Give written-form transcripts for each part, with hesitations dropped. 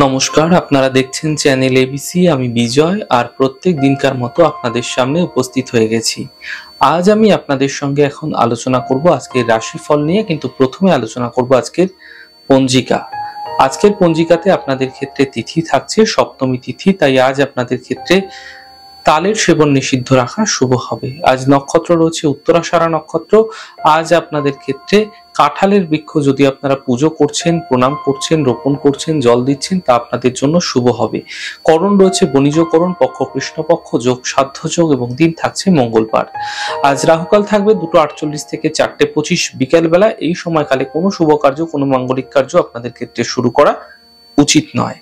নমস্কার, আপনারা দেখছেন চ্যানেল এবিসি। আমি বিজয় আর প্রত্যেক দিনকার মতো আপনাদের সামনে উপস্থিত হয়ে গেছি। আজ আমি আপনাদের সঙ্গে এখন আলোচনা করব আজকের রাশিফল নিয়ে, কিন্তু প্রথমে আলোচনা করব আজকের পঞ্জিকা। আজকের পঞ্জিকাতে আপনাদের ক্ষেত্রে তিথি থাকছে সপ্তমী তিথি, তাই আজ আপনাদের ক্ষেত্রে তালের সেবন নিষিদ্ধ রাখা শুভ হবে। আজ নক্ষত্র রয়েছে উত্তরাষাঢ়া নক্ষত্র। আজ আপনাদের ক্ষেত্রে কাঁঠালের বৃক্ষ যদি আপনারা পুজো করছেন, প্রণাম করছেন, রোপণ করছেন, জল দিচ্ছেন, তা আপনাদের জন্য শুভ হবে। করণ রয়েছে বণিজ করণ, পক্ষ কৃষ্ণপক্ষ, যোগ সাধ্য যোগ এবং দিন থাকছে মঙ্গলবার। আজ রাহুকাল থাকবে 2:48 থেকে 4:25 বিকেল বেলা। এই সময়কালে কোনো শুভ কার্য, কোনো মাঙ্গলিক কার্য আপনাদের ক্ষেত্রে শুরু করা উচিত নয়।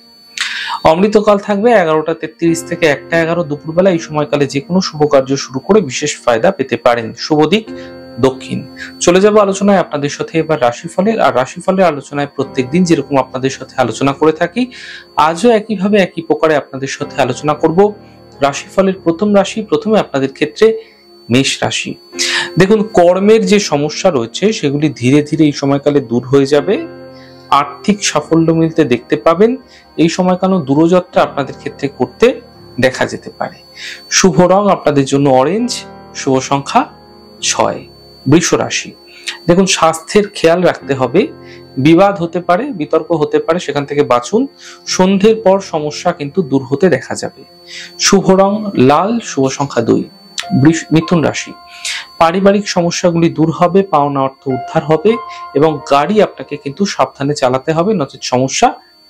অমৃতকাল থাকবে 11:33 থেকে 1:11 দুপুরবেলা। এই সময়কালে যে কোনো শুভ কার্য শুরু করে বিশেষ ফায়দা পেতে পারেন। শুভ দিক দক্ষিণ। চলে যাব আলোচনায় আপনাদের সাথে এবার রাশিফলের। আর রাশিফলের আলোচনায় প্রত্যেক দিন যেরকম আপনাদের সাথে আলোচনা করে থাকি, আজও একইভাবে একই প্রকারে আপনাদের সাথে আলোচনা করব রাশিফলের প্রথম রাশি। প্রথমে আপনাদের ক্ষেত্রে মেষ রাশি। দেখুন, কর্মের যে সমস্যা রয়েছে সেগুলি ধীরে ধীরে এই সময়কালে দূর হয়ে যাবে। আর্থিক সাফল্য মিলতে দেখতে পাবেন। এই সময়কালে দূরযাত্রা আপনাদের ক্ষেত্রে করতে দেখা যেতে পারে। শুভ রং আপনাদের জন্য অরেঞ্জ। শুভ সংখ্যা 6। বৃষ রাশি। দেখুন, স্বাস্থ্যের খেয়াল রাখতে হবে। বিবাদ হতে পারে, বিতর্ক হতে পারে, সেখান থেকে বাঁচুন। সন্ধ্যের পর সমস্যা কিন্তু দূর হতে দেখা যাবে। শুভ রং লাল। শুভ সংখ্যা 2। মিথুন রাশি। পারিবারিক সমস্যাগুলি দূর হবে, পাওনা অর্থ উদ্ধার হবে এবং গাড়ি আপনাকে কিন্তু সাবধানে চালাতে হবে, নচেত সমস্যা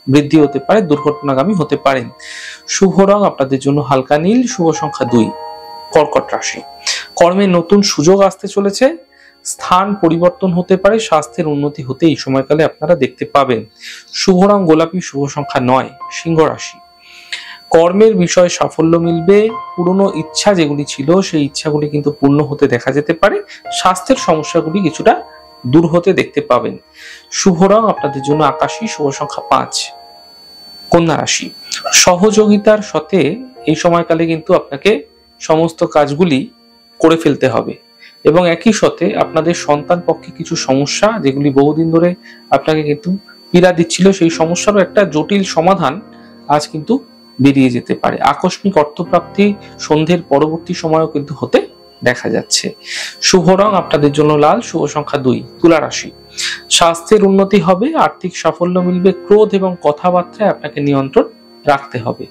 বৃদ্ধি হতে পারে, দুর্ঘটনাগামী হতে পারেন। শুভ রং আপনাদের জন্য হালকা নীল। শুভ সংখ্যা 2। কর্কট রাশি। কর্মে নতুন সুযোগ আসতে চলেছে। স্থান পরিবর্তন হতে পারে, স্বাস্থ্যের উন্নতি হতে এই সময়কালে আপনারা দেখতে পাবেন। শুভ রং গোলাপি। শুভ সংখ্যা 9। সিংহ রাশি। কর্মের বিষয়ে সাফল্য মিলবে। পুরনো ইচ্ছা যেগুলি ছিল সেই ইচ্ছাগুলি কিন্তু পূর্ণ হতে দেখা যেতে পারে। স্বাস্থ্যের সমস্যাগুলি কিছুটা দূর হতে দেখতে পাবেন। শুভ রং আপনাদের জন্য আকাশী। শুভ সংখ্যা 5। কন্যা রাশি। সহযোগিতার সাথে এই সময়কালে কিন্তু আপনাকে সমস্ত কাজগুলি করে ফেলতে হবে এবং একই সাথে আপনাদের সন্তান পক্ষে কিছু সমস্যা যেগুলি বহুদিন ধরে আপনাকে কিন্তু পীড়া দিচ্ছিল, সেই সমস্যারও একটা জটিল সমাধান আজ কিন্তু বেরিয়ে যেতে পারে। আকস্মিক অর্থপ্রাপ্তি সন্ধ্যের পরবর্তী সময়ও কিন্তু হতে দেখা যাচ্ছে। শুভ রং আপনাদের জন্য লাল। শুভ সংখ্যা 2। তুলা রাশি। স্বাস্থ্যের উন্নতি হবে, আর্থিক সাফল্য মিলবে। ক্রোধ এবং কথাবার্তায় আপনাকে নিয়ন্ত্রণ রাখতে হবে।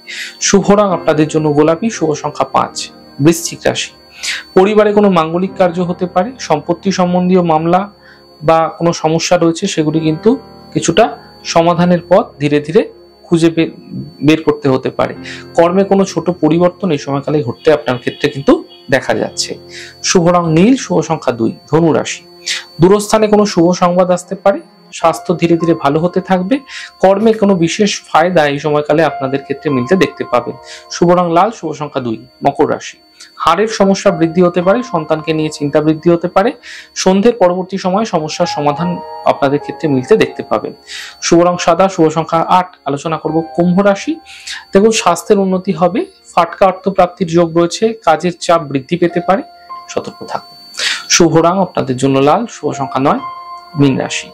শুভ রং আপনাদের জন্য গোলাপি। শুভ সংখ্যা 5। বৃশ্চিক রাশি। পরিবারে কোনো মাঙ্গলিক কার্য হতে পারে। সম্পত্তি সম্বন্ধীয় মামলা বা কোনো সমস্যা রয়েছে, সেগুলি কিন্তু কিছুটা সমাধানের পথ ধীরে ধীরে খুঁজে বের করতে হতে পারে। কর্মে কোনো ছোট পরিবর্তন এই সময়কালে ঘটতে আপনার ক্ষেত্রে কিন্তু দেখা যাচ্ছে। শুভ রং নীল। শুভ সংখ্যা 2। ধনু রাশি। দূরস্থানে কোনো শুভ সংবাদ আসতে পারে। স্বাস্থ্য ধীরে ধীরে ভালো হতে থাকবে। কর্মে কোনো বিশেষ ফায়দা এই সময়কালে আপনাদের ক্ষেত্রে মিলতে দেখতে পাবেন। শুভ রং লাল। শুভ সংখ্যা 2। মকর রাশি। হাড়ের সমস্যা বৃদ্ধি হতে পারে, সন্তানকে নিয়ে চিন্তা বৃদ্ধি হতে পারে। সন্ধ্যের পরবর্তী সময়ে সমস্যার সমাধান আপনাদের ক্ষেত্রে মিলতে দেখতে পাবেন। শুভ রং সাদা। শুভ সংখ্যা 8। আলোচনা করব কুম্ভ রাশি। দেখুন, স্বাস্থ্যের উন্নতি হবে। ফাটকা অর্থপ্রাপ্তির যোগ রয়েছে। কাজের চাপ বৃদ্ধি পেতে পারে, সতর্ক থাকুন। শুভ রং আপনাদের জন্য লাল। শুভ সংখ্যা 9। মীন রাশি।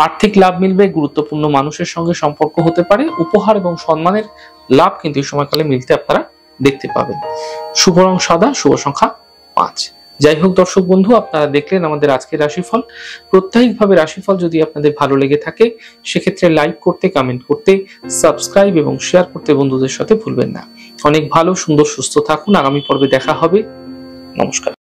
আর্থিক লাভ মিলবে। গুরুত্বপূর্ণ মানুষের সঙ্গে সম্পর্ক হতে পারে। উপহার এবং সম্মানের লাভ কিন্তু এই সময়কালে মিলতে আপনারা দেখতে পাবেন। শুভ রং সাদা। শুভ সংখ্যা 5। যাই হোক দর্শক বন্ধু, আপনারা দেখলেন আমাদের আজকের রাশিফল। প্রত্যাহিকভাবে রাশিফল যদি আপনাদের ভালো লেগে থাকে, সেক্ষেত্রে লাইক করতে, কমেন্ট করতে, সাবস্ক্রাইব এবং শেয়ার করতে বন্ধুদের সাথে ভুলবেন না। অনেক ভালো, সুন্দর, সুস্থ থাকুন। আগামী পর্বে দেখা হবে। নমস্কার।